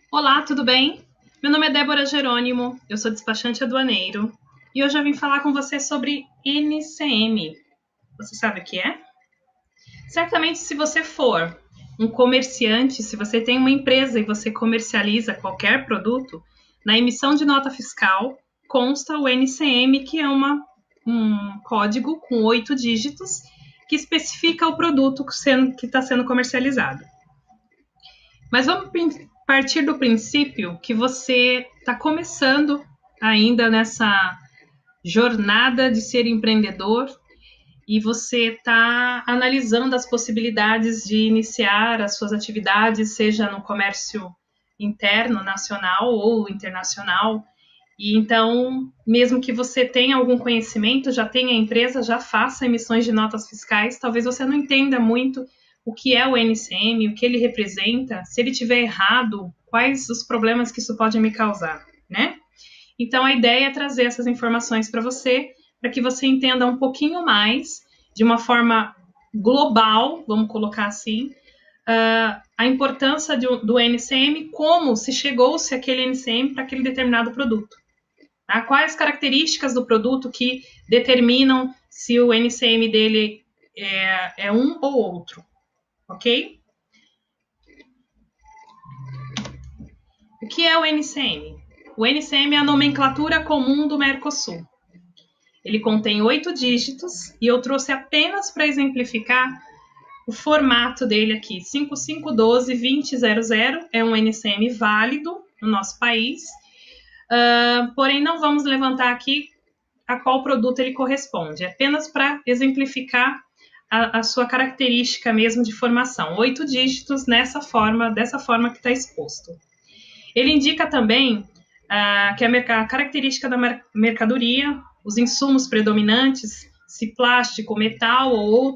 Olá, tudo bem? Meu nome é Débora Jerônimo, eu sou despachante aduaneiro e hoje eu vim falar com você sobre NCM. Você sabe o que é? Certamente, se você for um comerciante, se você tem uma empresa e você comercializa qualquer produto, na emissão de nota fiscal consta o NCM, que é um código com 8 dígitos que especifica o produto que está sendo comercializado. Mas vamos partir do princípio que você está começando ainda nessa jornada de ser empreendedor e você está analisando as possibilidades de iniciar as suas atividades, seja no comércio interno, nacional ou internacional. E então, mesmo que você tenha algum conhecimento, já tenha empresa, já faça emissões de notas fiscais, talvez você não entenda muito o que é o NCM, o que ele representa, se ele tiver errado, quais os problemas que isso pode me causar, né? Então, a ideia é trazer essas informações para você, para que você entenda um pouquinho mais, de uma forma global, vamos colocar assim, a importância do NCM, como se chegou-se aquele NCM para aquele determinado produto. Tá? Quais características do produto que determinam se o NCM dele é um ou outro, ok? O que é o NCM? O NCM é a nomenclatura comum do Mercosul. Ele contém 8 dígitos e eu trouxe apenas para exemplificar o formato dele aqui. 5512-2000 é um NCM válido no nosso país, porém não vamos levantar aqui a qual produto ele corresponde, é apenas para exemplificar a sua característica mesmo de formação. 8 dígitos dessa forma que está exposto. Ele indica também que a característica da mercadoria, os insumos predominantes, se plástico, metal ou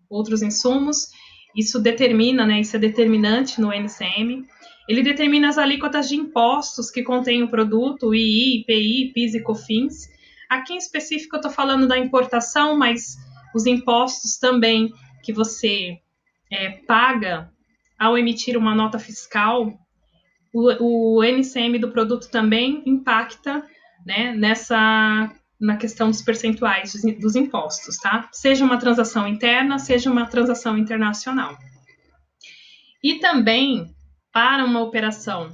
outros insumos, isso determina, né, isso é determinante no NCM. Ele determina as alíquotas de impostos que contém o produto, II, IPI, PIS e COFINS. Aqui em específico eu estou falando da importação, mas os impostos também que você paga ao emitir uma nota fiscal, o NCM do produto também impacta, né, na questão dos percentuais dos impostos, tá? Seja uma transação interna, seja uma transação internacional. E também, para uma operação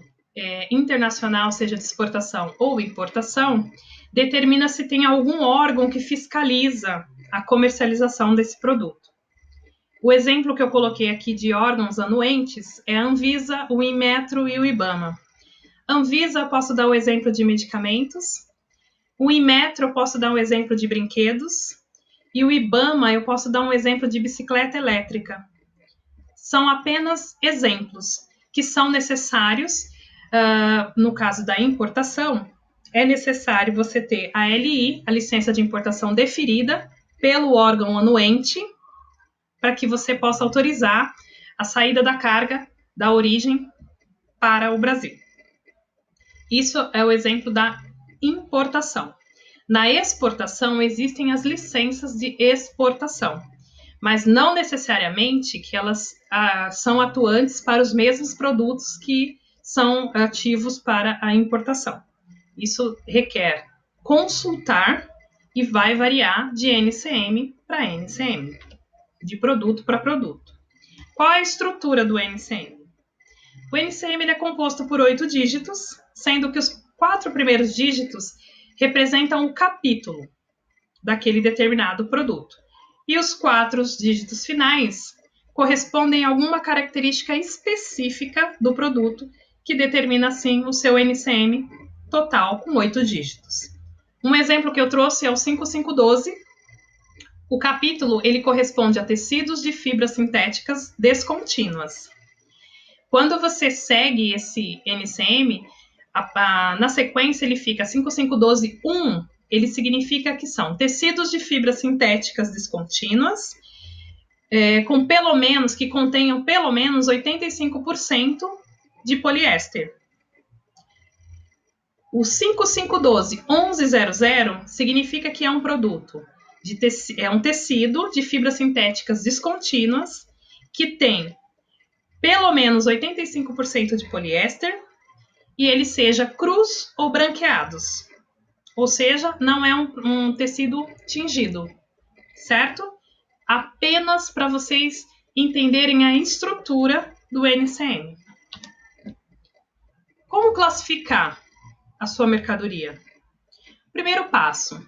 internacional, seja de exportação ou importação, determina se tem algum órgão que fiscaliza a comercialização desse produto. O exemplo que eu coloquei aqui de órgãos anuentes é a Anvisa, o Inmetro e o IBAMA. Anvisa, eu posso dar o exemplo de medicamentos. O Inmetro, eu posso dar um exemplo de brinquedos. E o IBAMA, eu posso dar um exemplo de bicicleta elétrica. São apenas exemplos que são necessários. No caso da importação, é necessário você ter a LI, a licença de importação deferida pelo órgão anuente, para que você possa autorizar a saída da carga da origem para o Brasil. Isso é o exemplo da importação. Na exportação, existem as licenças de exportação, mas não necessariamente que elas são atuantes para os mesmos produtos que são ativos para a importação. Isso requer consultar e vai variar de NCM para NCM, de produto para produto. Qual é a estrutura do NCM? O NCM ele é composto por 8 dígitos, sendo que os 4 primeiros dígitos representam o capítulo daquele determinado produto. E os 4 dígitos finais correspondem a alguma característica específica do produto que determina, assim, o seu NCM total com 8 dígitos. Um exemplo que eu trouxe é o 5512. O capítulo ele corresponde a tecidos de fibras sintéticas descontínuas. Quando você segue esse NCM, na sequência ele fica 5512-1, ele significa que são tecidos de fibras sintéticas descontínuas, que contenham pelo menos 85% de poliéster. O 5512-1100 significa que é um produto, é um tecido de fibras sintéticas descontínuas que tem pelo menos 85% de poliéster e ele seja crus ou branqueados. Ou seja, não é um tecido tingido, certo? Apenas para vocês entenderem a estrutura do NCM. Como classificar a sua mercadoria? Primeiro passo.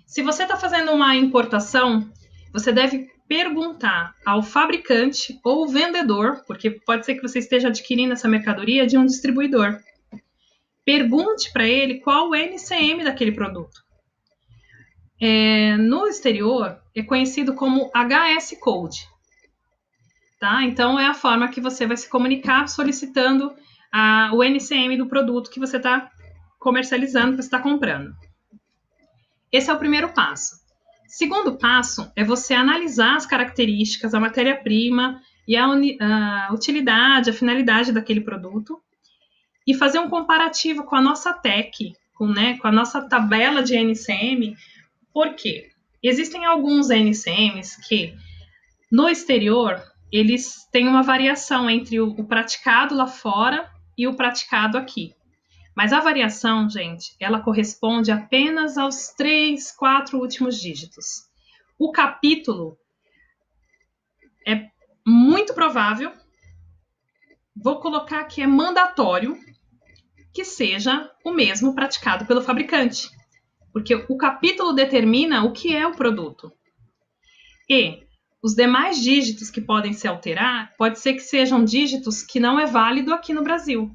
Se você está fazendo uma importação, você deve perguntar ao fabricante ou vendedor, porque pode ser que você esteja adquirindo essa mercadoria de um distribuidor. Pergunte para ele qual o NCM daquele produto. No exterior, é conhecido como HS Code. Tá? Então, é a forma que você vai se comunicar solicitando o NCM do produto que você está comercializando, que você está comprando. Esse é o primeiro passo. Segundo passo é você analisar as características, a matéria-prima e a utilidade, a finalidade daquele produto e fazer um comparativo com a nossa TEC, com a nossa tabela de NCM. Por quê? Existem alguns NCMs que, no exterior, eles têm uma variação entre o praticado lá fora e o praticado aqui. Mas a variação, gente, ela corresponde apenas aos 3, 4 últimos dígitos. O capítulo é muito provável, vou colocar que é mandatório, que seja o mesmo praticado pelo fabricante. Porque o capítulo determina o que é o produto. E os demais dígitos que podem se alterar, pode ser que sejam dígitos que não é válido aqui no Brasil,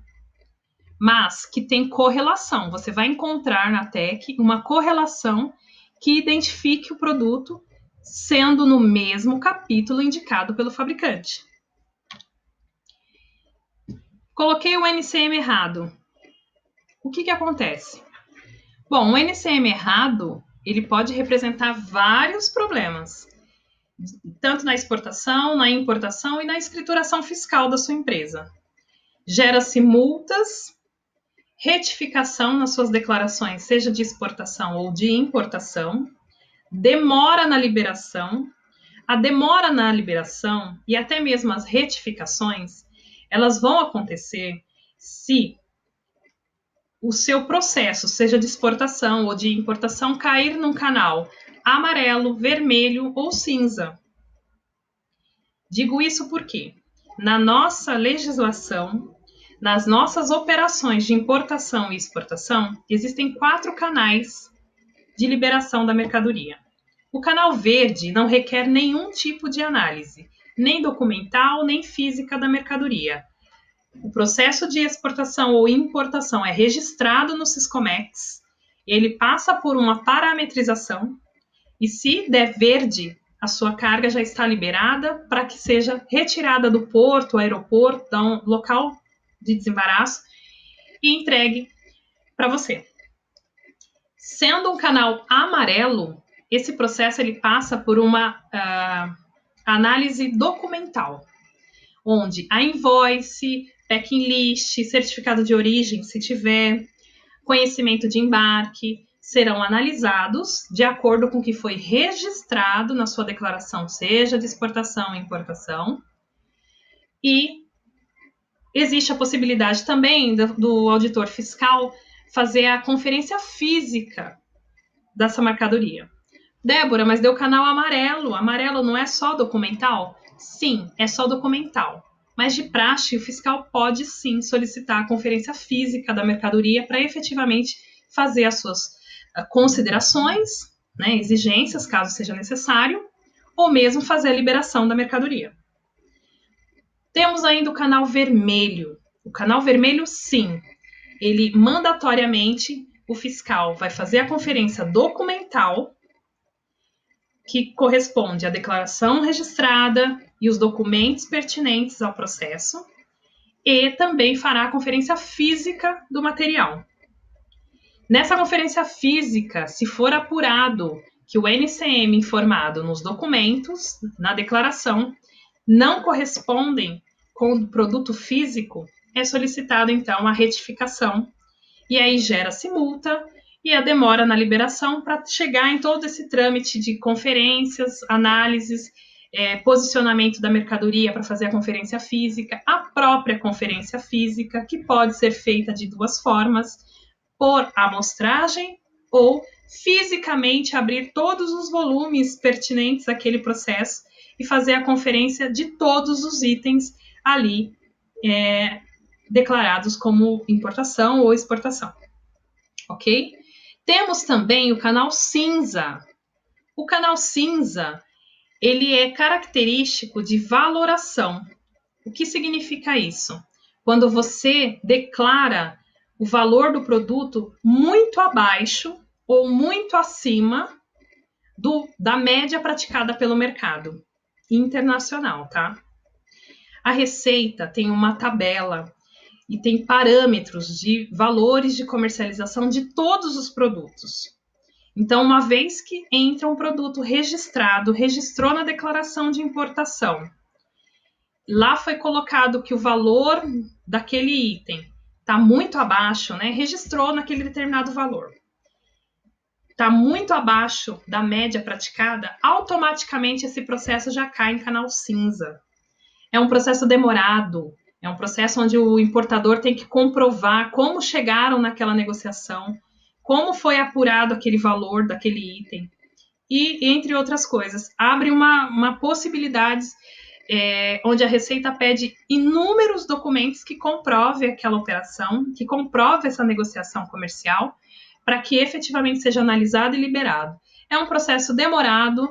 mas que tem correlação. Você vai encontrar na TEC uma correlação que identifique o produto sendo no mesmo capítulo indicado pelo fabricante. Coloquei o NCM errado. O que acontece? Bom, o NCM errado, ele pode representar vários problemas, tanto na exportação, na importação e na escrituração fiscal da sua empresa. Gera-se multas, retificação nas suas declarações, seja de exportação ou de importação, demora na liberação. A demora na liberação e até mesmo as retificações, elas vão acontecer se o seu processo, seja de exportação ou de importação, cair num canal amarelo, vermelho ou cinza. Digo isso porque, na nossa legislação, nas nossas operações de importação e exportação, existem 4 canais de liberação da mercadoria. O canal verde não requer nenhum tipo de análise, nem documental, nem física da mercadoria. O processo de exportação ou importação é registrado no Siscomex, ele passa por uma parametrização e, se der verde, a sua carga já está liberada para que seja retirada do porto, aeroporto, do local de desembaraço e entregue para você. Sendo um canal amarelo, esse processo ele passa por uma análise documental, onde a invoice, packing list, certificado de origem, se tiver, conhecimento de embarque, serão analisados de acordo com o que foi registrado na sua declaração, seja de exportação ou importação. E existe a possibilidade também do auditor fiscal fazer a conferência física dessa mercadoria. Débora, mas deu canal amarelo. Amarelo não é só documental? Sim, é só documental. Mas de praxe, o fiscal pode sim solicitar a conferência física da mercadoria para efetivamente fazer as suas considerações, exigências, caso seja necessário, ou mesmo fazer a liberação da mercadoria. Temos ainda o canal vermelho. O canal vermelho, sim, ele mandatoriamente, o fiscal vai fazer a conferência documental, que corresponde à declaração registrada e os documentos pertinentes ao processo, e também fará a conferência física do material. Nessa conferência física, se for apurado que o NCM informado nos documentos, na declaração, não correspondem com o produto físico, é solicitado então a retificação, e aí gera-se multa e a demora na liberação para chegar em todo esse trâmite de conferências, análises, posicionamento da mercadoria para fazer a conferência física, a própria conferência física, que pode ser feita de duas formas, por amostragem ou fisicamente abrir todos os volumes pertinentes àquele processo e fazer a conferência de todos os itens ali declarados como importação ou exportação, ok? Temos também o canal cinza. O canal cinza, ele é característico de valoração. O que significa isso? Quando você declara o valor do produto muito abaixo ou muito acima da média praticada pelo mercado internacional, tá? A Receita tem uma tabela e tem parâmetros de valores de comercialização de todos os produtos. Então, uma vez que entra um produto registrado, registrou na declaração de importação, lá foi colocado que o valor daquele item está muito abaixo, né? Registrou naquele determinado valor. Está muito abaixo da média praticada, automaticamente esse processo já cai em canal cinza. É um processo demorado, é um processo onde o importador tem que comprovar como chegaram naquela negociação, como foi apurado aquele valor daquele item, e entre outras coisas. Abre uma possibilidade onde a Receita pede inúmeros documentos que comprove aquela operação, que comprove essa negociação comercial, para que efetivamente seja analisado e liberado. É um processo demorado,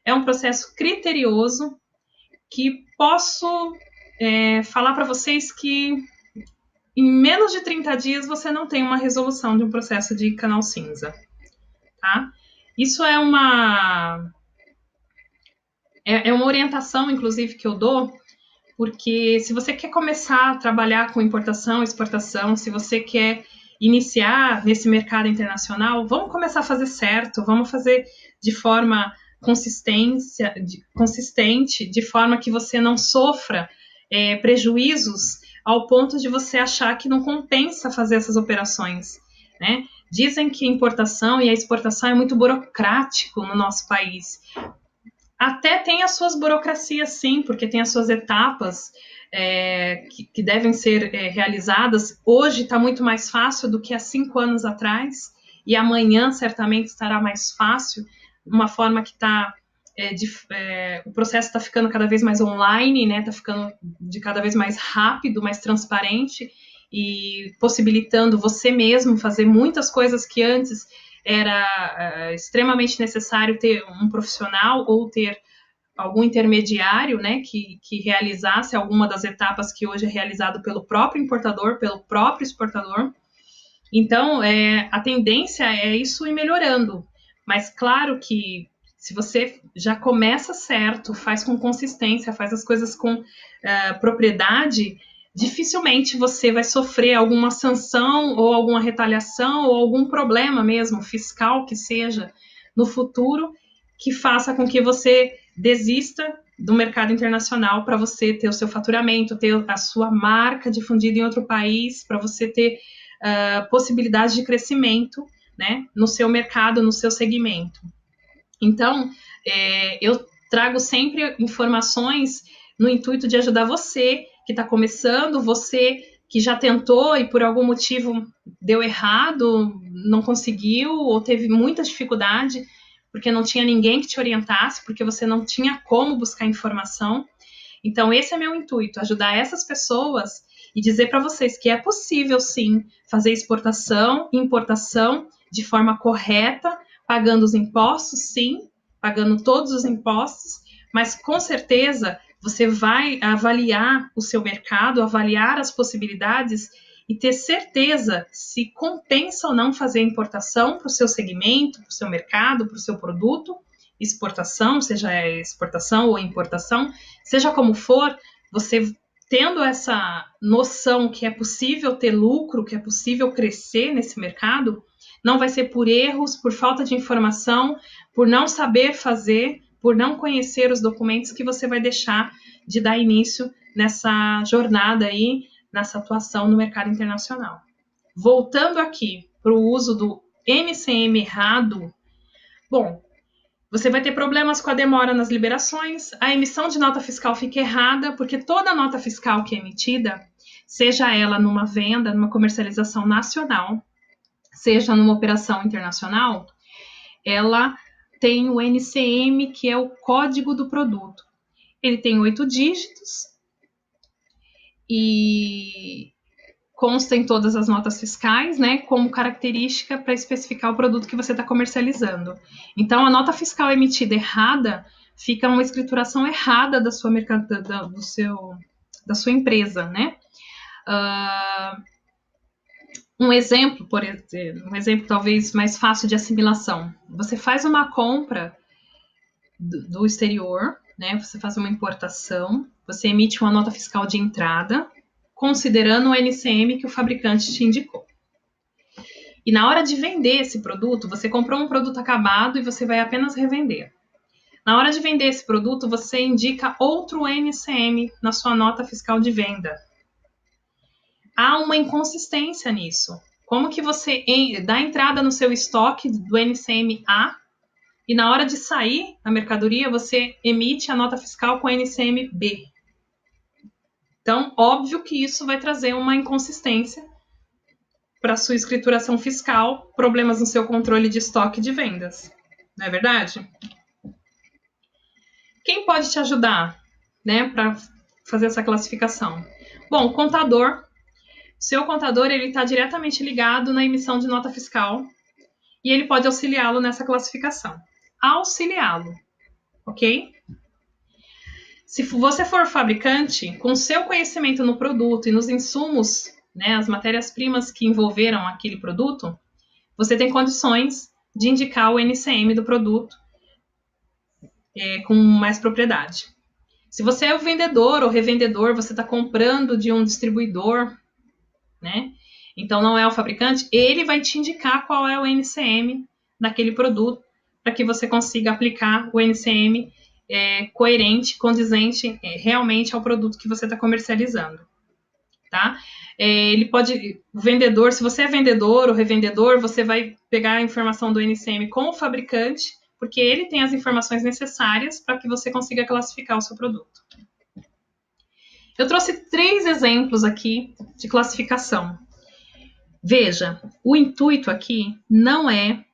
é um processo criterioso, que posso falar para vocês que em menos de 30 dias você não tem uma resolução de um processo de canal cinza, tá? Isso é uma orientação, inclusive, que eu dou, porque se você quer começar a trabalhar com importação, exportação, se você quer iniciar nesse mercado internacional, vamos começar a fazer certo, vamos fazer de forma consistente, de forma que você não sofra prejuízos ao ponto de você achar que não compensa fazer essas operações, né? Dizem que a importação e a exportação é muito burocrático no nosso país. Até tem as suas burocracias, sim, porque tem as suas etapas que devem ser realizadas. Hoje está muito mais fácil do que há 5 anos atrás, e amanhã certamente estará mais fácil, uma forma que o processo está ficando cada vez mais online, né? Está ficando de cada vez mais rápido, mais transparente, e possibilitando você mesmo fazer muitas coisas que antes era extremamente necessário ter um profissional ou ter algum intermediário, né, que realizasse alguma das etapas que hoje é realizado pelo próprio importador, pelo próprio exportador. Então, a tendência é isso ir melhorando. Mas claro que se você já começa certo, faz com consistência, faz as coisas com propriedade, dificilmente você vai sofrer alguma sanção ou alguma retaliação ou algum problema mesmo, fiscal que seja, no futuro, que faça com que você desista do mercado internacional para você ter o seu faturamento, ter a sua marca difundida em outro país, para você ter possibilidades de crescimento, né, no seu mercado, no seu segmento. Então, eu trago sempre informações no intuito de ajudar você que está começando, você que já tentou e por algum motivo deu errado, não conseguiu ou teve muita dificuldade, porque não tinha ninguém que te orientasse, porque você não tinha como buscar informação. Então, esse é meu intuito, ajudar essas pessoas e dizer para vocês que é possível, sim, fazer exportação e importação de forma correta, pagando os impostos, sim, pagando todos os impostos, mas com certeza você vai avaliar o seu mercado, avaliar as possibilidades e ter certeza se compensa ou não fazer importação para o seu segmento, para o seu mercado, para o seu produto, exportação, seja exportação ou importação, seja como for, você tendo essa noção que é possível ter lucro, que é possível crescer nesse mercado, não vai ser por erros, por falta de informação, por não saber fazer, por não conhecer os documentos que você vai deixar de dar início nessa jornada aí, nessa atuação no mercado internacional. Voltando aqui para o uso do NCM errado, bom, Você vai ter problemas com a demora nas liberações, a emissão de nota fiscal fica errada, porque toda nota fiscal que é emitida, seja ela numa venda, numa comercialização nacional, seja numa operação internacional, ela tem o NCM, que é o código do produto. Ele tem 8 dígitos e consta em todas as notas fiscais, né, como característica para especificar o produto que você está comercializando. Então, a nota fiscal emitida errada fica uma escrituração errada da sua da sua empresa, né? Um exemplo talvez mais fácil de assimilação. Você faz uma compra do exterior, né? Você faz uma importação, você emite uma nota fiscal de entrada, considerando o NCM que o fabricante te indicou. E na hora de vender esse produto, você comprou um produto acabado e você vai apenas revender. Na hora de vender esse produto, você indica outro NCM na sua nota fiscal de venda. Há uma inconsistência nisso. Como que você dá entrada no seu estoque do NCM A e na hora de sair a mercadoria, você emite a nota fiscal com NCM B? Então, óbvio que isso vai trazer uma inconsistência para a sua escrituração fiscal, problemas no seu controle de estoque de vendas. Não é verdade? Quem pode te ajudar, né, para fazer essa classificação? Bom, o contador. Seu contador, ele está diretamente ligado na emissão de nota fiscal e ele pode auxiliá-lo nessa classificação. Auxiliá-lo, ok? Se você for fabricante, com seu conhecimento no produto e nos insumos, né, as matérias-primas que envolveram aquele produto, você tem condições de indicar o NCM do produto com mais propriedade. Se você é o vendedor ou revendedor, você está comprando de um distribuidor, né? Então não é o fabricante, ele vai te indicar qual é o NCM daquele produto para que você consiga aplicar o NCM coerente, condizente realmente ao produto que você está comercializando, tá? Ele pode, o vendedor, se você é vendedor ou revendedor, você vai pegar a informação do NCM com o fabricante, porque ele tem as informações necessárias para que você consiga classificar o seu produto. Eu trouxe 3 exemplos aqui de classificação. Veja, o intuito aqui não é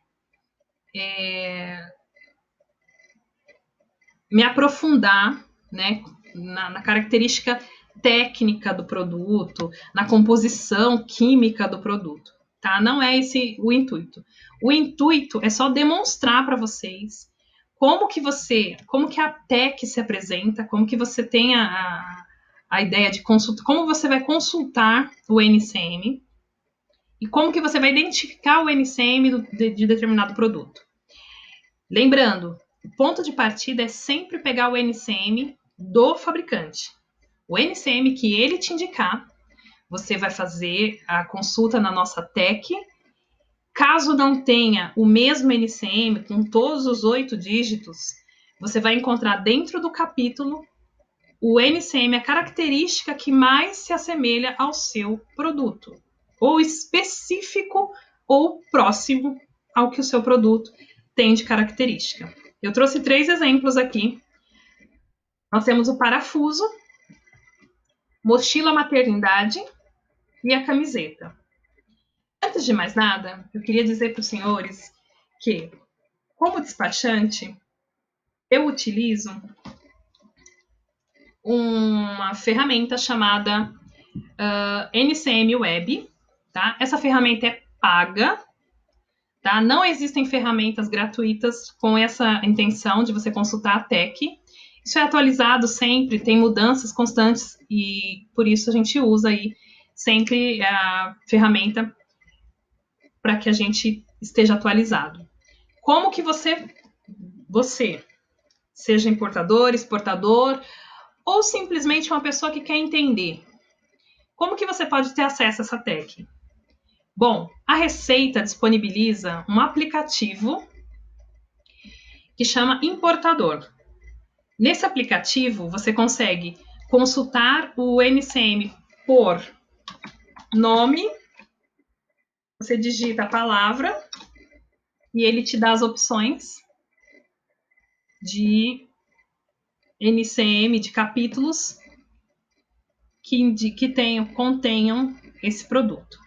me aprofundar, né, na característica técnica do produto, na composição química do produto, tá? Não é esse o intuito. O intuito é só demonstrar para vocês como que a TEC se apresenta, como que você tem a ideia de consulta, como você vai consultar o NCM e como que você vai identificar o NCM de determinado produto. Lembrando, o ponto de partida é sempre pegar o NCM do fabricante. O NCM que ele te indicar, você vai fazer a consulta na nossa TEC. Caso não tenha o mesmo NCM com todos os 8 dígitos, você vai encontrar dentro do capítulo o NCM, a característica que mais se assemelha ao seu produto, ou específico ou próximo ao que o seu produto tem de característica. Eu trouxe 3 exemplos aqui. Nós temos o parafuso, mochila maternidade e a camiseta. Antes de mais nada, eu queria dizer para os senhores que, como despachante, eu utilizo uma ferramenta chamada NCM Web, tá? Essa ferramenta é paga, tá? Não existem ferramentas gratuitas com essa intenção de você consultar a TEC. Isso é atualizado sempre, tem mudanças constantes e por isso a gente usa aí sempre a ferramenta para que a gente esteja atualizado. Como que você, seja importador, exportador ou simplesmente uma pessoa que quer entender, como que você pode ter acesso a essa TEC? Bom, a Receita disponibiliza um aplicativo que chama Importador. Nesse aplicativo, você consegue consultar o NCM por nome, você digita a palavra e ele te dá as opções. de NCM, de capítulos que contenham esse produto.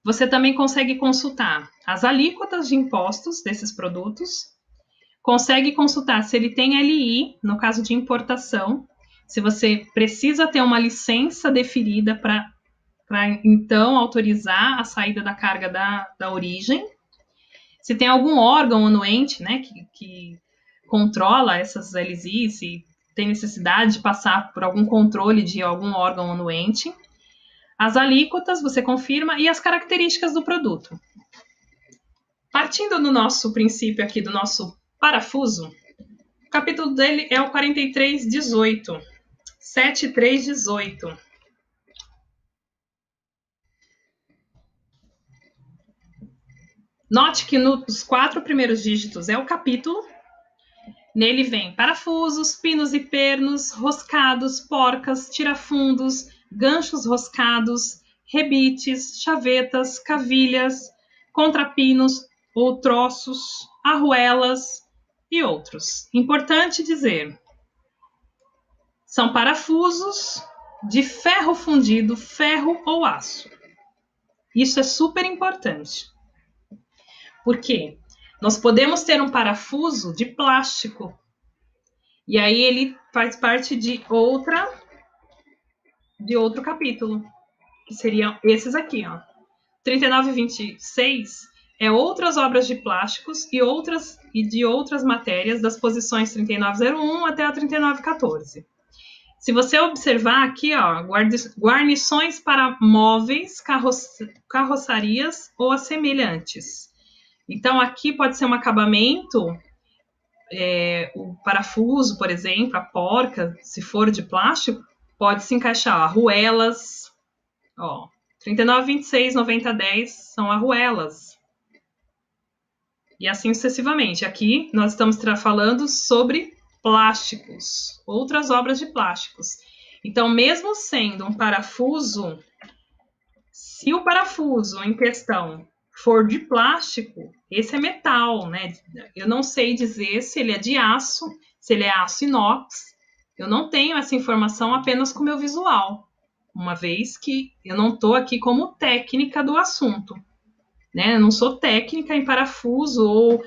Você também consegue consultar as alíquotas de impostos desses produtos, consegue consultar se ele tem LI, no caso de importação, se você precisa ter uma licença deferida para então autorizar a saída da carga da origem, se tem algum órgão anuente, né, que controla essas LZs, se tem necessidade de passar por algum controle de algum órgão anuente, as alíquotas você confirma e as características do produto. Partindo do nosso princípio aqui, do nosso parafuso, o capítulo dele é o 4318, 7318. Note que nos 4 primeiros dígitos é o capítulo. Nele vem parafusos, pinos e pernos, roscados, porcas, tirafundos, ganchos roscados, rebites, chavetas, cavilhas, contrapinos ou troços, arruelas e outros. Importante dizer, são parafusos de ferro fundido, ferro ou aço. Isso é super importante. Por quê? Nós podemos ter um parafuso de plástico. E aí ele faz parte de outro capítulo, que seriam esses aqui, ó. 3926 é outras obras de plásticos e de outras matérias das posições 3901 até a 3914. Se você observar aqui, ó, guarnições para móveis, carroçarias ou assemelhantes. Então, aqui pode ser um acabamento, o parafuso, por exemplo, a porca, se for de plástico, pode se encaixar arruelas, ó, 39, 26, 90, 10 são arruelas. E assim sucessivamente. Aqui nós estamos falando sobre plásticos, outras obras de plásticos. Então, mesmo sendo um parafuso, se o parafuso em questão for de plástico, esse é metal, né? Eu não sei dizer se ele é de aço, se ele é aço inox. Eu não tenho essa informação apenas com o meu visual, uma vez que eu não estou aqui como técnica do assunto, né? Eu não sou técnica em parafuso ou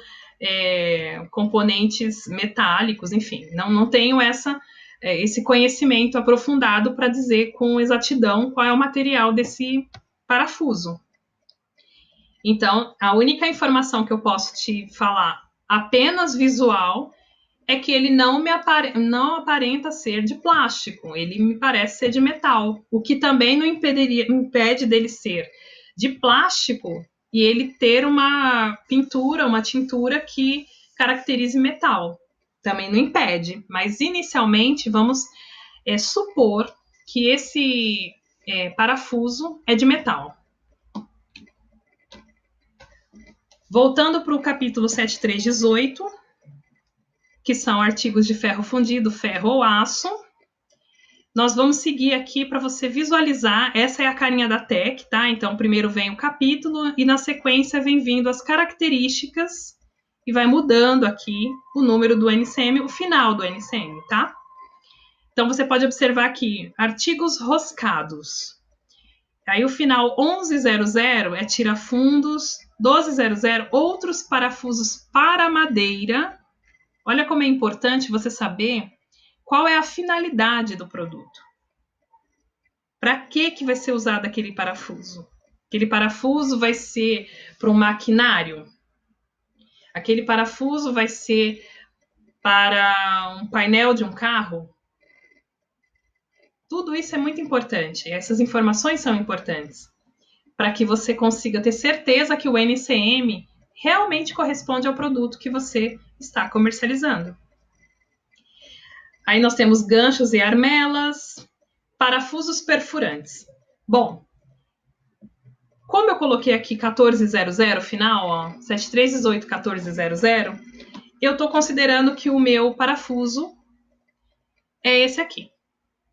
componentes metálicos, enfim, não tenho esse conhecimento aprofundado para dizer com exatidão qual é o material desse parafuso. Então, a única informação que eu posso te falar apenas visual é que ele não aparenta ser de plástico, ele me parece ser de metal, o que também não impede dele ser de plástico e ele ter uma pintura, uma tintura que caracterize metal. Também não impede, mas inicialmente vamos supor que esse parafuso é de metal. Voltando para o capítulo 7318, que são artigos de ferro fundido, ferro ou aço, nós vamos seguir aqui para você visualizar. Essa é a carinha da TEC, tá? Então, primeiro vem o capítulo e na sequência vem vindo as características e vai mudando aqui o número do NCM, o final do NCM, tá? Então, você pode observar aqui, artigos roscados. Aí o final 1100 é tirafundos, 1200 outros parafusos para madeira. Olha como é importante você saber qual é a finalidade do produto. Para que vai ser usado aquele parafuso? Aquele parafuso vai ser para um maquinário? Aquele parafuso vai ser para um painel de um carro? Tudo isso é muito importante. Essas informações são importantes para que você consiga ter certeza que o NCM realmente corresponde ao produto que você está comercializando. Aí nós temos ganchos e armelas, parafusos perfurantes. Bom, como eu coloquei aqui 1400 final, ó, 7318 1400, eu estou considerando que o meu parafuso é esse aqui,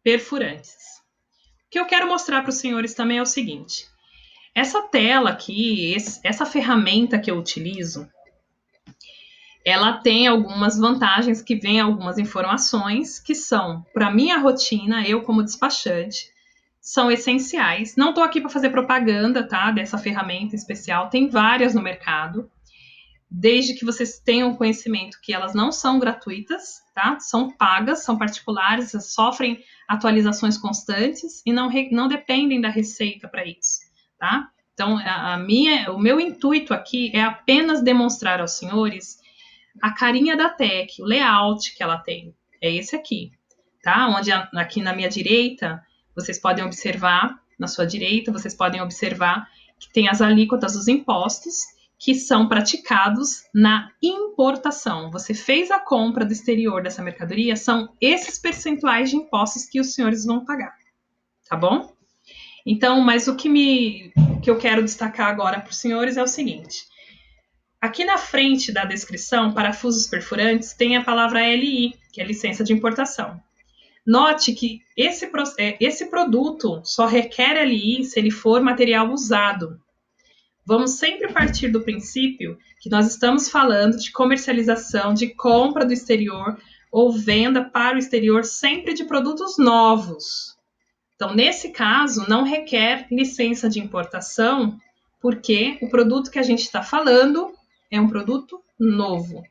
perfurantes. O que eu quero mostrar para os senhores também é o seguinte. Essa tela aqui, essa ferramenta que eu utilizo, ela tem algumas vantagens que vêm algumas informações que são, para minha rotina, eu como despachante, são essenciais. Não estou aqui para fazer propaganda, tá, dessa ferramenta especial, tem várias no mercado, desde que vocês tenham conhecimento que elas não são gratuitas, tá, são pagas, são particulares, sofrem atualizações constantes e não dependem da receita para isso, tá? Então, o meu intuito aqui é apenas demonstrar aos senhores a carinha da TEC, o layout que ela tem. É esse aqui, tá? Onde aqui na minha direita, vocês podem observar, na sua direita, vocês podem observar que tem as alíquotas dos impostos que são praticados na importação. Você fez a compra do exterior dessa mercadoria, são esses percentuais de impostos que os senhores vão pagar, tá bom? Então, mas o que eu quero destacar agora para os senhores é o seguinte. Aqui na frente da descrição, parafusos perfurantes, tem a palavra LI, que é licença de importação. Note que esse produto só requer LI se ele for material usado. Vamos sempre partir do princípio que nós estamos falando de comercialização, de compra do exterior ou venda para o exterior sempre de produtos novos. Então, nesse caso, não requer licença de importação, porque o produto que a gente está falando é um produto novo.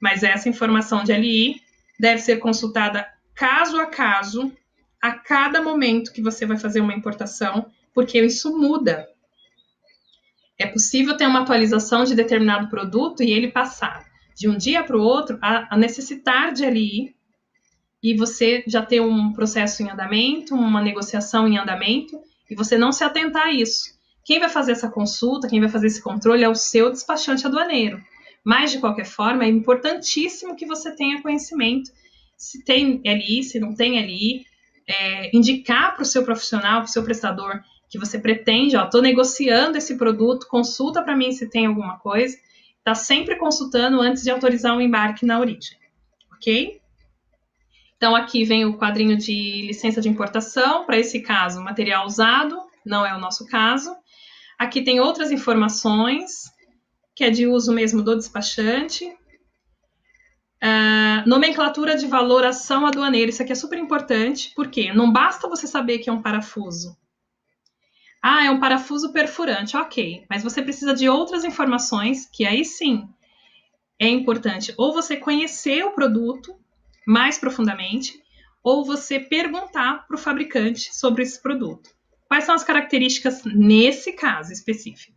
Mas essa informação de LI deve ser consultada caso a caso, a cada momento que você vai fazer uma importação, porque isso muda. É possível ter uma atualização de determinado produto e ele passar de um dia para o outro a necessitar de LI e você já ter um processo em andamento, uma negociação em andamento e você não se atentar a isso. Quem vai fazer essa consulta, quem vai fazer esse controle é o seu despachante aduaneiro. Mas, de qualquer forma, é importantíssimo que você tenha conhecimento se tem LI, se não tem LI, indicar para o seu profissional, para o seu prestador, que você pretende, estou negociando esse produto, consulta para mim se tem alguma coisa, está sempre consultando antes de autorizar o embarque na origem, ok? Então, aqui vem o quadrinho de licença de importação, para esse caso, material usado, não é o nosso caso. Aqui tem outras informações, que é de uso mesmo do despachante. Nomenclatura de valoração aduaneira, isso aqui é super importante, porque não basta você saber que é um parafuso. É um parafuso perfurante, ok, mas você precisa de outras informações, que aí sim é importante ou você conhecer o produto mais profundamente, ou você perguntar para o fabricante sobre esse produto. Quais são as características nesse caso específico?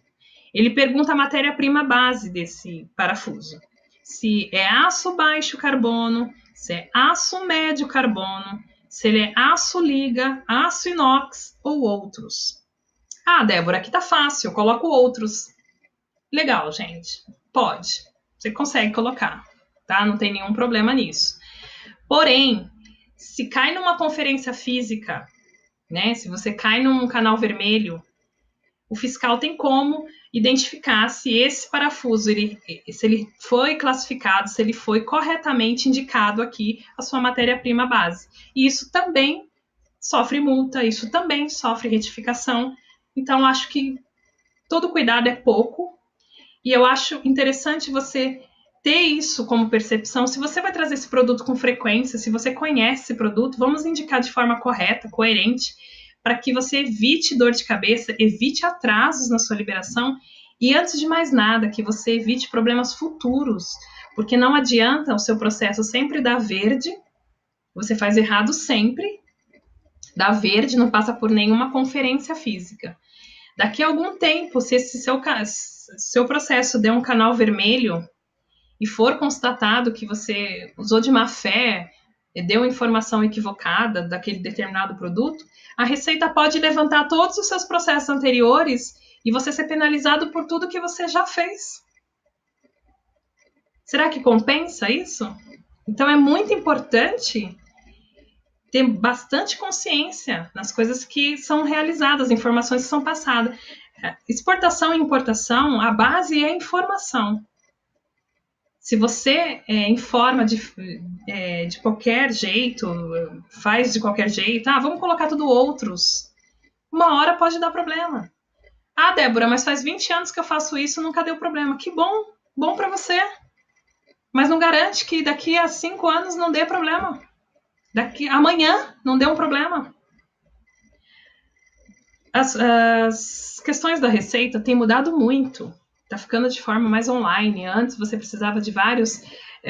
Ele pergunta a matéria-prima base desse parafuso. Se é aço baixo carbono, se é aço médio carbono, se ele é aço liga, aço inox ou outros. Débora, aqui tá fácil, eu coloco outros. Legal, gente. Pode. Você consegue colocar, tá? Não tem nenhum problema nisso. Porém, se cai numa conferência física, né? Se você cai num canal vermelho, o fiscal tem como identificar se esse parafuso, se ele foi classificado, se ele foi corretamente indicado aqui a sua matéria-prima base. E isso também sofre multa, isso também sofre retificação. Então, acho que todo cuidado é pouco. E eu acho interessante você ter isso como percepção. Se você vai trazer esse produto com frequência, se você conhece esse produto, vamos indicar de forma correta, coerente, para que você evite dor de cabeça, evite atrasos na sua liberação e, antes de mais nada, que você evite problemas futuros, porque não adianta o seu processo sempre dar verde, você faz errado sempre, dá verde, não passa por nenhuma conferência física. Daqui a algum tempo, se esse seu processo der um canal vermelho e for constatado que você usou de má fé, deu informação equivocada daquele determinado produto, a Receita pode levantar todos os seus processos anteriores e você ser penalizado por tudo que você já fez. Será que compensa isso? Então é muito importante ter bastante consciência nas coisas que são realizadas, informações que são passadas. Exportação e importação, a base é informação. Se você informa de qualquer jeito, faz de qualquer jeito, vamos colocar tudo outros, uma hora pode dar problema. Débora, mas faz 20 anos que eu faço isso, nunca deu problema. Que bom, bom para você. Mas não garante que daqui a 5 anos não dê problema. Amanhã não dê um problema. As questões da receita têm mudado muito. Está ficando de forma mais online. Antes você precisava de várias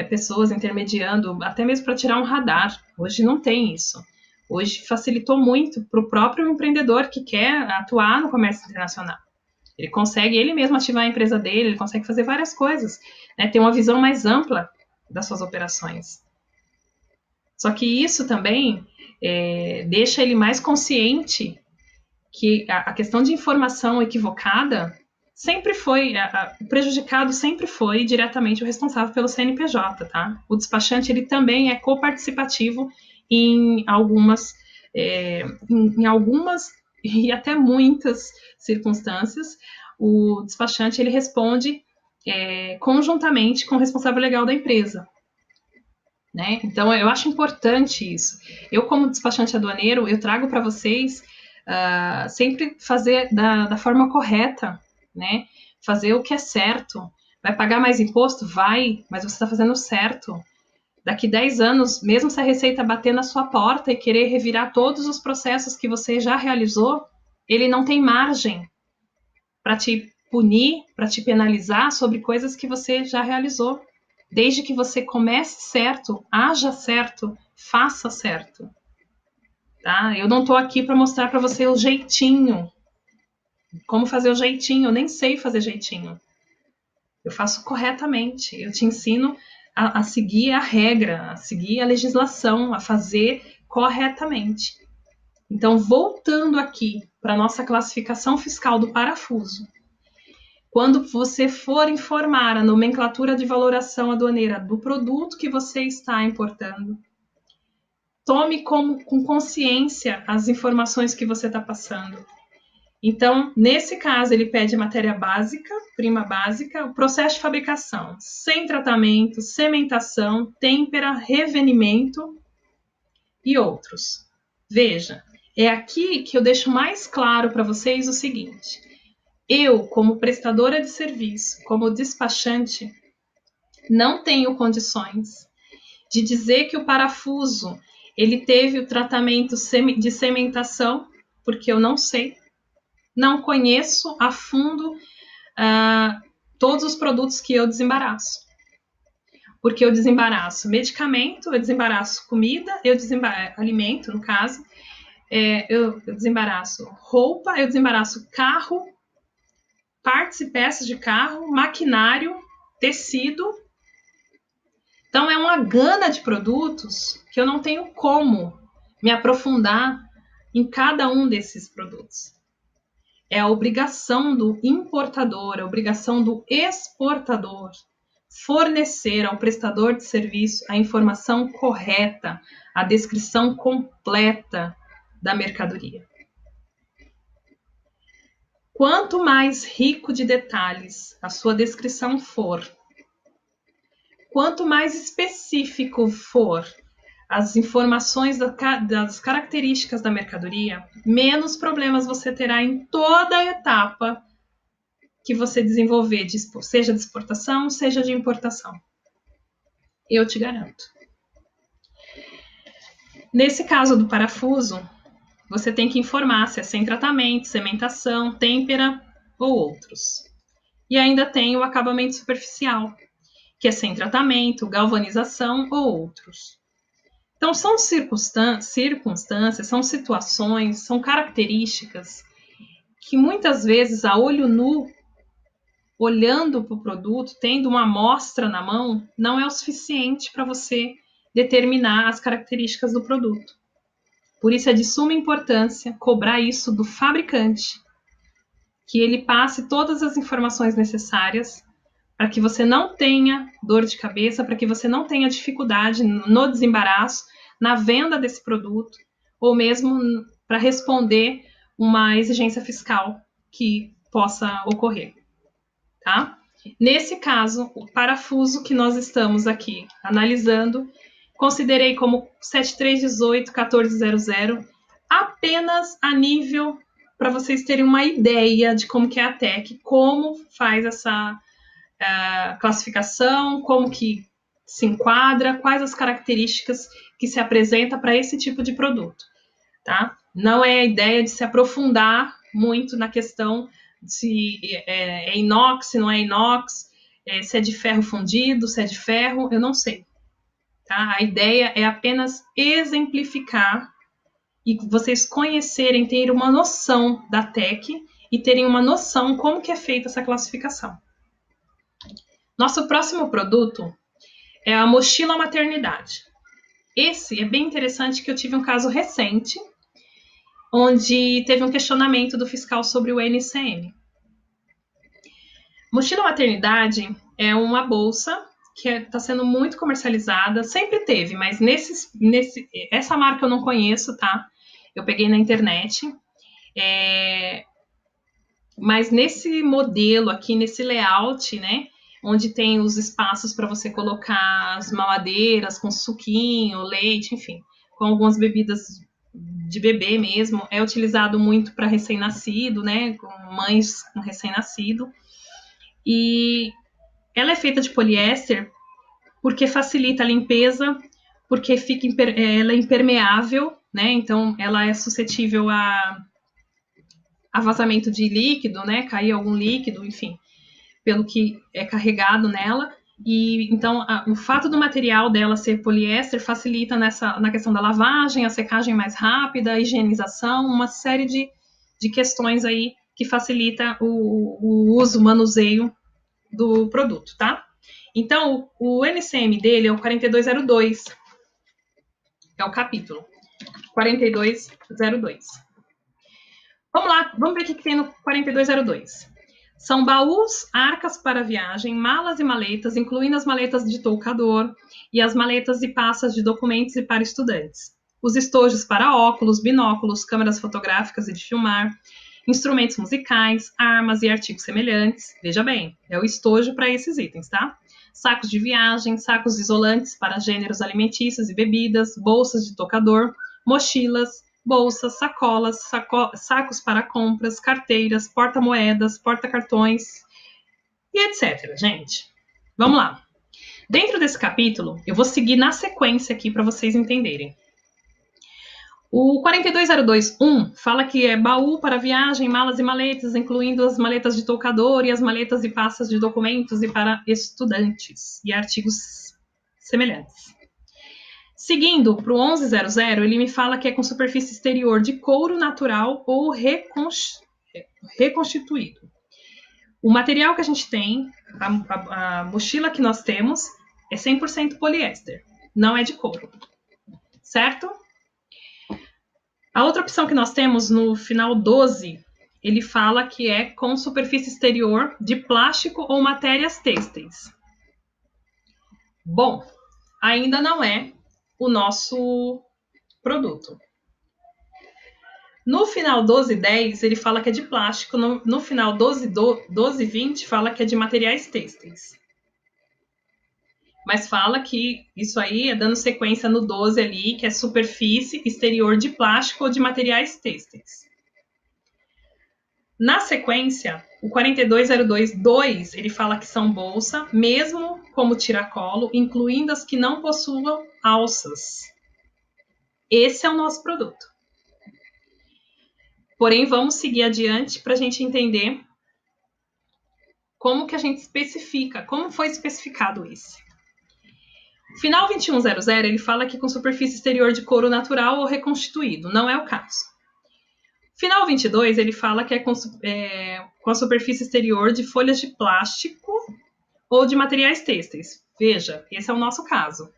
pessoas intermediando, até mesmo para tirar um radar. Hoje não tem isso. Hoje facilitou muito para o próprio empreendedor que quer atuar no comércio internacional. Ele consegue ele mesmo ativar a empresa dele, ele consegue fazer várias coisas, né? Ter uma visão mais ampla das suas operações. Só que isso também deixa ele mais consciente que a questão de informação equivocada sempre foi, o prejudicado sempre foi diretamente o responsável pelo CNPJ, tá? O despachante, ele também é coparticipativo em algumas e até muitas circunstâncias. O despachante, ele responde conjuntamente com o responsável legal da empresa. Né? Então, eu acho importante isso. Eu, como despachante aduaneiro, eu trago para vocês sempre fazer da forma correta, né? Fazer o que é certo. Vai pagar mais imposto? Vai, mas você está fazendo certo. Daqui 10 anos, mesmo se a Receita bater na sua porta e querer revirar todos os processos que você já realizou, ele não tem margem para te punir, para te penalizar sobre coisas que você já realizou. Desde que você comece certo, haja certo, faça certo. Tá? Eu não estou aqui para mostrar para você o jeitinho. Como fazer o jeitinho? Eu nem sei fazer jeitinho. Eu faço corretamente. Eu te ensino a seguir a regra, a seguir a legislação, a fazer corretamente. Então, voltando aqui para a nossa classificação fiscal do parafuso, quando você for informar a nomenclatura de valoração aduaneira do produto que você está importando, tome com consciência as informações que você está passando. Então, nesse caso, ele pede matéria básica, prima básica, o processo de fabricação, sem tratamento, sementação, têmpera, revenimento e outros. Veja, é aqui que eu deixo mais claro para vocês o seguinte: eu, como prestadora de serviço, como despachante, não tenho condições de dizer que o parafuso ele teve o tratamento de sementação, porque eu não sei, não conheço a fundo todos os produtos que eu desembaraço. Porque eu desembaraço medicamento, eu desembaraço comida, eu desembaraço alimento, no caso, eu desembaraço roupa, eu desembaraço carro, partes e peças de carro, maquinário, tecido. Então, é uma gama de produtos que eu não tenho como me aprofundar em cada um desses produtos. É a obrigação do importador, a obrigação do exportador fornecer ao prestador de serviço a informação correta, a descrição completa da mercadoria. Quanto mais rico de detalhes a sua descrição for, quanto mais específico for as informações das características da mercadoria, menos problemas você terá em toda a etapa que você desenvolver, seja de exportação, seja de importação. Eu te garanto. Nesse caso do parafuso, você tem que informar se é sem tratamento, sementação, têmpera ou outros. E ainda tem o acabamento superficial, que é sem tratamento, galvanização ou outros. Então, são circunstâncias, são situações, são características que muitas vezes, a olho nu, olhando para o produto, tendo uma amostra na mão, não é o suficiente para você determinar as características do produto. Por isso é de suma importância cobrar isso do fabricante, que ele passe todas as informações necessárias para que você não tenha dor de cabeça, para que você não tenha dificuldade no desembaraço, na venda desse produto, ou mesmo para responder uma exigência fiscal que possa ocorrer. Tá? Nesse caso, o parafuso que nós estamos aqui analisando, considerei como 7318-1400 apenas a nível para vocês terem uma ideia de como que é a TEC, como faz essa classificação, como que se enquadra, quais as características que se apresenta para esse tipo de produto, tá? Não é a ideia de se aprofundar muito na questão se é inox, se não é inox, se é de ferro fundido, se é de ferro, eu não sei, tá? A ideia é apenas exemplificar e vocês conhecerem, terem uma noção da TEC e terem uma noção como que é feita essa classificação. Nosso próximo produto é a mochila maternidade. Esse é bem interessante, que eu tive um caso recente, onde teve um questionamento do fiscal sobre o NCM. Mochila maternidade é uma bolsa que está sendo muito comercializada, sempre teve, mas essa marca eu não conheço, tá? Eu peguei na internet. Mas nesse modelo aqui, nesse layout, né, onde tem os espaços para você colocar as mamadeiras com suquinho, leite, enfim, com algumas bebidas de bebê mesmo, é utilizado muito para recém-nascido, né, com mães com recém-nascido. E ela é feita de poliéster porque facilita a limpeza, porque ela é impermeável, né, então ela é suscetível a vazamento de líquido, né, cair algum líquido, enfim, pelo que é carregado nela. E então o fato do material dela ser poliéster facilita na questão da lavagem, a secagem mais rápida, a higienização, uma série de questões aí que facilita o uso, o manuseio do produto, tá? Então o NCM dele é o 4202, é o capítulo 4202. Vamos lá, vamos ver o que tem no 4202. São baús, arcas para viagem, malas e maletas, incluindo as maletas de toucador e as maletas e pastas de documentos e para estudantes. Os estojos para óculos, binóculos, câmeras fotográficas e de filmar, instrumentos musicais, armas e artigos semelhantes. Veja bem, é o estojo para esses itens, tá? Sacos de viagem, sacos isolantes para gêneros alimentícios e bebidas, bolsas de toucador, mochilas, bolsas, sacolas, sacos para compras, carteiras, porta-moedas, porta-cartões e etc, gente. Vamos lá. Dentro desse capítulo, eu vou seguir na sequência aqui para vocês entenderem. O 42021 fala que é baú para viagem, malas e maletas, incluindo as maletas de toucador e as maletas e pastas de documentos e para estudantes e artigos semelhantes. Seguindo para o 1100, ele me fala que é com superfície exterior de couro natural ou reconstituído. O material que a gente tem, a mochila que nós temos, é 100% poliéster, não é de couro, certo? A outra opção que nós temos no final 12, ele fala que é com superfície exterior de plástico ou matérias têxteis. Bom, ainda não é o nosso produto. No final 12:10, ele fala que é de plástico. No final 12:20, fala que é de materiais têxteis. Mas fala que isso aí é dando sequência no 12 ali, que é superfície exterior de plástico ou de materiais têxteis. Na sequência, o 42022, ele fala que são bolsa, mesmo como tiracolo, incluindo as que não possuam alças. Esse é o nosso produto. Porém, vamos seguir adiante para a gente entender como que a gente especifica, como foi especificado esse. Final 2100, ele fala que com superfície exterior de couro natural ou reconstituído. Não é o caso. Final 22, ele fala que é com a superfície exterior de folhas de plástico ou de materiais têxteis. Veja, esse é o nosso caso.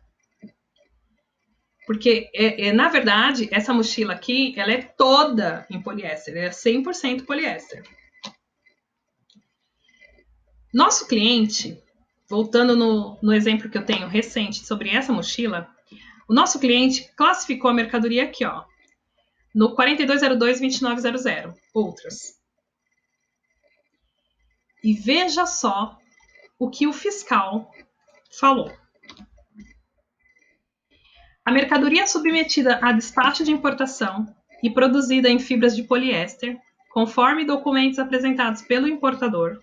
Porque, na verdade, essa mochila aqui, ela é toda em poliéster, é 100% poliéster. Nosso cliente, voltando no exemplo que eu tenho recente sobre essa mochila, o nosso cliente classificou a mercadoria aqui, ó, no 4202-2900, outras. E veja só o que o fiscal falou. A mercadoria submetida a despacho de importação e produzida em fibras de poliéster, conforme documentos apresentados pelo importador,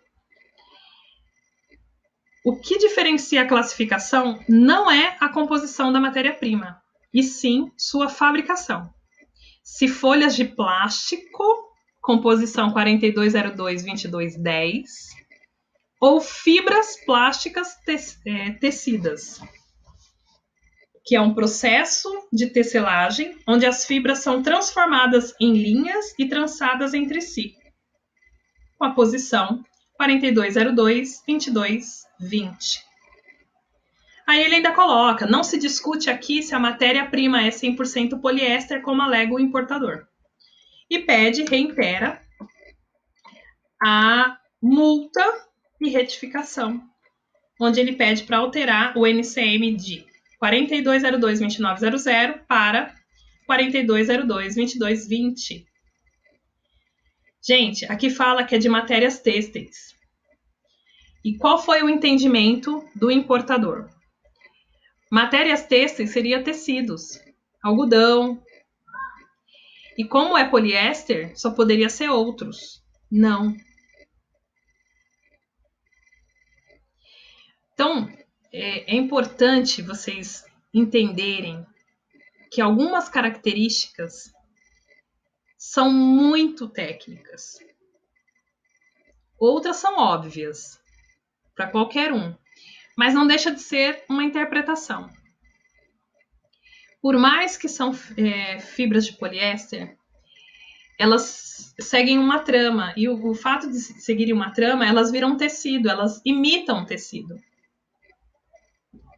O que diferencia a classificação não é a composição da matéria-prima, e sim sua fabricação. Se folhas de plástico, composição 4202-2210, ou fibras plásticas tecidas, que é um processo de tecelagem, onde as fibras são transformadas em linhas e trançadas entre si, com a posição 4202-2220. Aí ele ainda coloca, não se discute aqui se a matéria-prima é 100% poliéster, como alega o importador. E reitera a multa e retificação, onde ele pede para alterar o NCM de 4202-2900 para 4202-2220. Gente, aqui fala que é de matérias têxteis. E qual foi o entendimento do importador? Matérias têxteis seria tecidos, algodão. E como é poliéster, só poderia ser outros. Não. Então, é importante vocês entenderem que algumas características são muito técnicas. Outras são óbvias para qualquer um, mas não deixa de ser uma interpretação. Por mais que são fibras de poliéster, elas seguem uma trama, e o fato de seguirem uma trama, elas viram tecido, elas imitam tecido.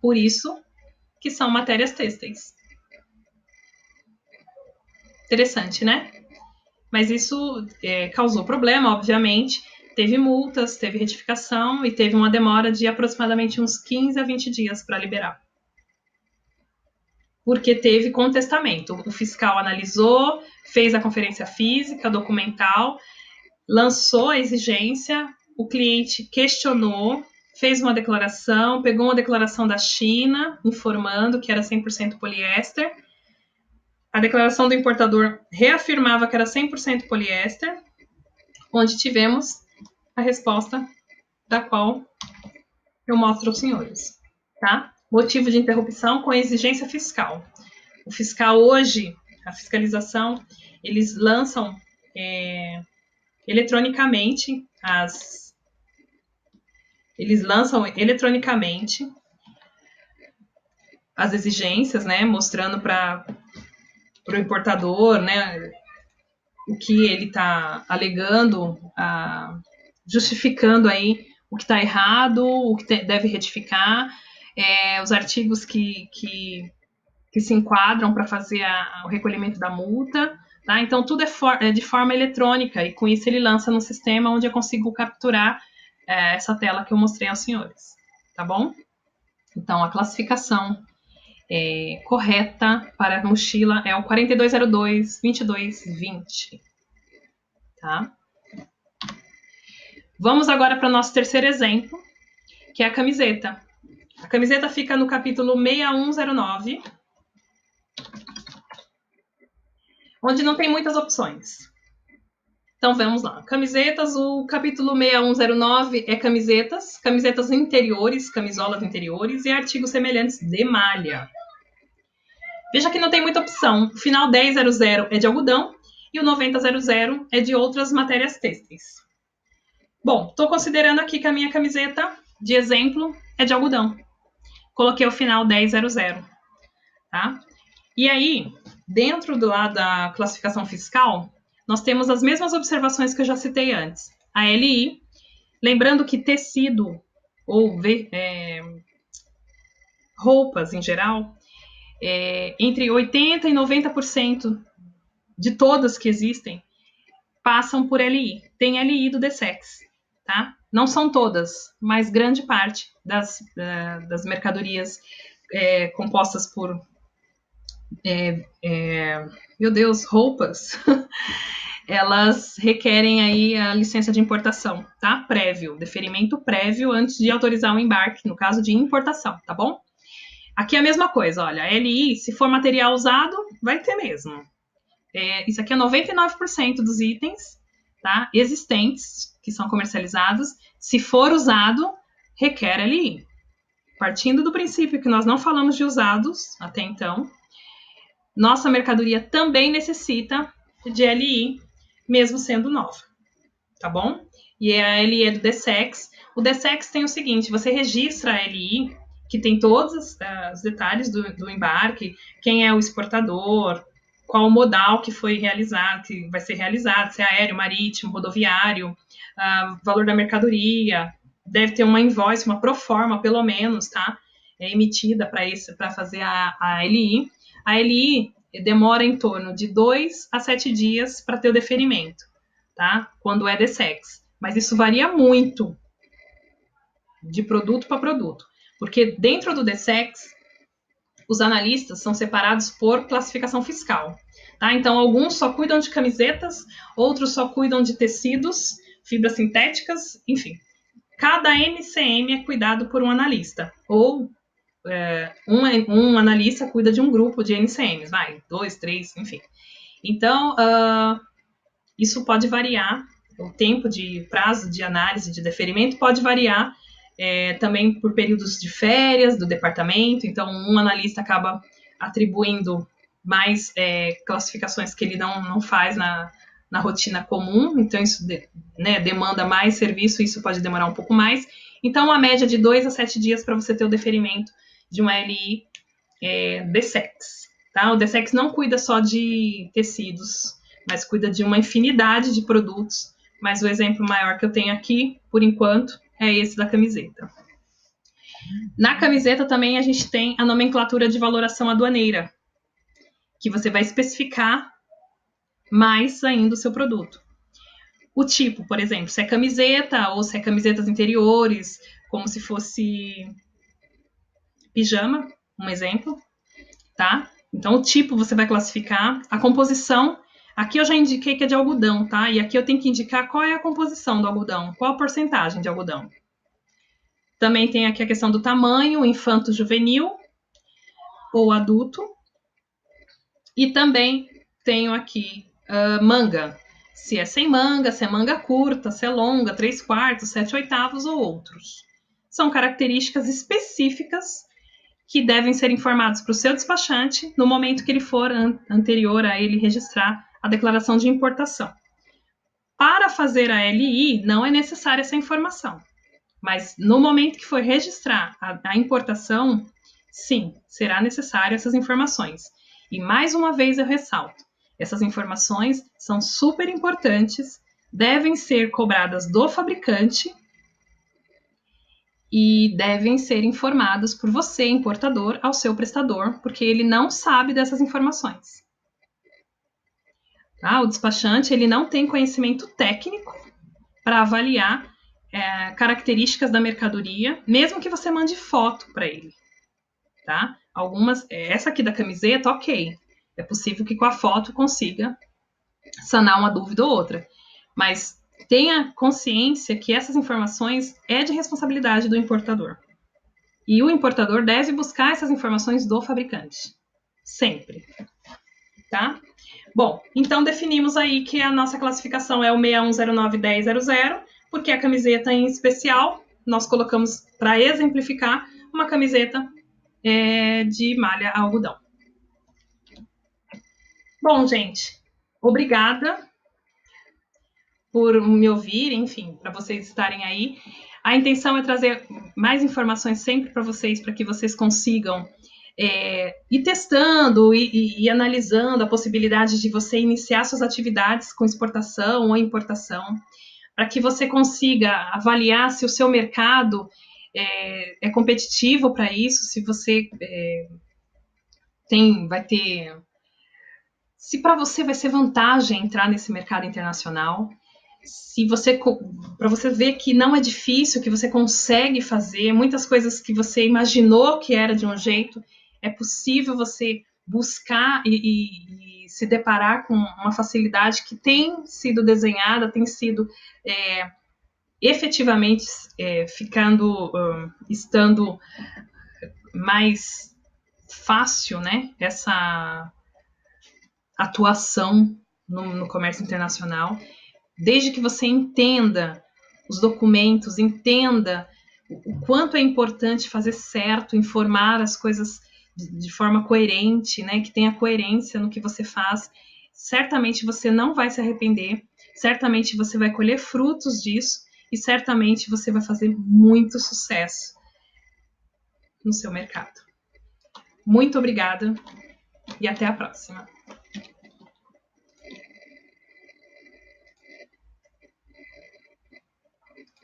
Por isso que são matérias têxteis. Interessante, né? Mas isso causou problema, obviamente. Teve multas, teve retificação e teve uma demora de aproximadamente uns 15 a 20 dias para liberar. Porque teve contestamento. O fiscal analisou, fez a conferência física, documental, lançou a exigência, o cliente questionou, fez uma declaração, pegou uma declaração da China, informando que era 100% poliéster. A declaração do importador reafirmava que era 100% poliéster, onde tivemos a resposta da qual eu mostro aos senhores, tá? Motivo de interrupção com exigência fiscal. O fiscal hoje, a fiscalização, eles lançam eletronicamente as exigências, né, mostrando para o importador, né, o que ele está alegando, justificando aí o que está errado, o que deve retificar, os artigos que se enquadram para fazer o recolhimento da multa, tá? Então tudo é de forma eletrônica, e com isso ele lança no sistema onde eu consigo capturar essa tela que eu mostrei aos senhores, tá bom? Então a classificação correta para a mochila é o 4202-2220, tá? Vamos agora para o nosso terceiro exemplo, que é a camiseta. A camiseta fica no capítulo 6109, onde não tem muitas opções. Então, vamos lá. Camisetas, o capítulo 6109 é camisetas interiores, camisolas interiores e artigos semelhantes de malha. Veja que não tem muita opção. O final 1000 é de algodão e o 9000 é de outras matérias têxteis. Bom, estou considerando aqui que a minha camiseta de exemplo é de algodão. Coloquei o final 1000, tá? E aí, dentro do lado da classificação fiscal, nós temos as mesmas observações que eu já citei antes. A LI, lembrando que tecido ou roupas em geral, entre 80% e 90% de todas que existem passam por LI. Tem LI do DSEX, tá? Não são todas, mas grande parte das mercadorias compostas por roupas, elas requerem aí a licença de importação, tá? Deferimento prévio antes de autorizar o embarque, no caso de importação, tá bom? Aqui é a mesma coisa, olha, a LI, se for material usado, vai ter mesmo. Isso aqui é 99% dos itens, tá? Existentes, que são comercializados. Se for usado, requer LI. Partindo do princípio que nós não falamos de usados até então, nossa mercadoria também necessita de LI, mesmo sendo nova, tá bom? E a LI é do DSEX. O DSEX tem o seguinte, você registra a LI, que tem todos os detalhes do embarque, quem é o exportador, qual o modal que foi realizado, que vai ser realizado, se é aéreo, marítimo, rodoviário, valor da mercadoria, deve ter uma invoice, uma proforma, pelo menos, tá? Emitida para fazer a LI. A LI demora em torno de 2 a 7 dias para ter o deferimento, tá? Quando é DSEX. Mas isso varia muito de produto para produto, porque dentro do DSEX, os analistas são separados por classificação fiscal, tá? Então, alguns só cuidam de camisetas, outros só cuidam de tecidos, fibras sintéticas, enfim. Cada NCM é cuidado por um analista, ou um analista cuida de um grupo de NCMs, 2, 3, enfim. Então, isso pode variar, o tempo de prazo de análise de deferimento pode variar também por períodos de férias do departamento, então um analista acaba atribuindo mais classificações que ele não faz na rotina comum, então isso demanda mais serviço, isso pode demorar um pouco mais. Então, uma média de 2 a 7 dias para você ter o deferimento de um LI DSEX. Tá? O DSEX não cuida só de tecidos, mas cuida de uma infinidade de produtos, mas o exemplo maior que eu tenho aqui, por enquanto, é esse da camiseta. Na camiseta também a gente tem a nomenclatura de valoração aduaneira, que você vai especificar mais ainda o seu produto. O tipo, por exemplo, se é camiseta ou se é camisetas interiores, como se fosse pijama, um exemplo, tá? Então, o tipo você vai classificar. A composição, aqui eu já indiquei que é de algodão, tá? E aqui eu tenho que indicar qual é a composição do algodão, qual a porcentagem de algodão. Também tem aqui a questão do tamanho, infanto, juvenil ou adulto. E também tenho aqui manga. Se é sem manga, se é manga curta, se é longa, 3/4, 7/8 ou outros. São características específicas que devem ser informados para o seu despachante no momento que ele for anterior a ele registrar a declaração de importação. Para fazer a LI, não é necessária essa informação, mas no momento que for registrar a importação, sim, será necessário essas informações. E mais uma vez eu ressalto, essas informações são super importantes, devem ser cobradas do fabricante e devem ser informadas por você, importador, ao seu prestador, porque ele não sabe dessas informações. Tá? O despachante ele não tem conhecimento técnico para avaliar características da mercadoria, mesmo que você mande foto para ele. Tá? Essa aqui da camiseta, ok. É possível que com a foto consiga sanar uma dúvida ou outra. Mas tenha consciência que essas informações é de responsabilidade do importador. E o importador deve buscar essas informações do fabricante. Sempre. Tá? Bom, então definimos aí que a nossa classificação é o 61091000, porque a camiseta em especial, nós colocamos para exemplificar uma camiseta de malha algodão. Bom, gente, obrigada por me ouvir, enfim, para vocês estarem aí. A intenção é trazer mais informações sempre para vocês, para que vocês consigam ir testando e analisando a possibilidade de você iniciar suas atividades com exportação ou importação, para que você consiga avaliar se o seu mercado é competitivo para isso, se você vai ter... Se para você vai ser vantagem entrar nesse mercado internacional, para você ver que não é difícil, que você consegue fazer, muitas coisas que você imaginou que era de um jeito, é possível você buscar e se deparar com uma facilidade que tem sido desenhada, tem sido efetivamente estando mais fácil, né, essa atuação no comércio internacional, desde que você entenda os documentos, entenda o quanto é importante fazer certo, informar as coisas de forma coerente, né? Que tenha coerência no que você faz. Certamente você não vai se arrepender, certamente você vai colher frutos disso e certamente você vai fazer muito sucesso no seu mercado. Muito obrigada e até a próxima.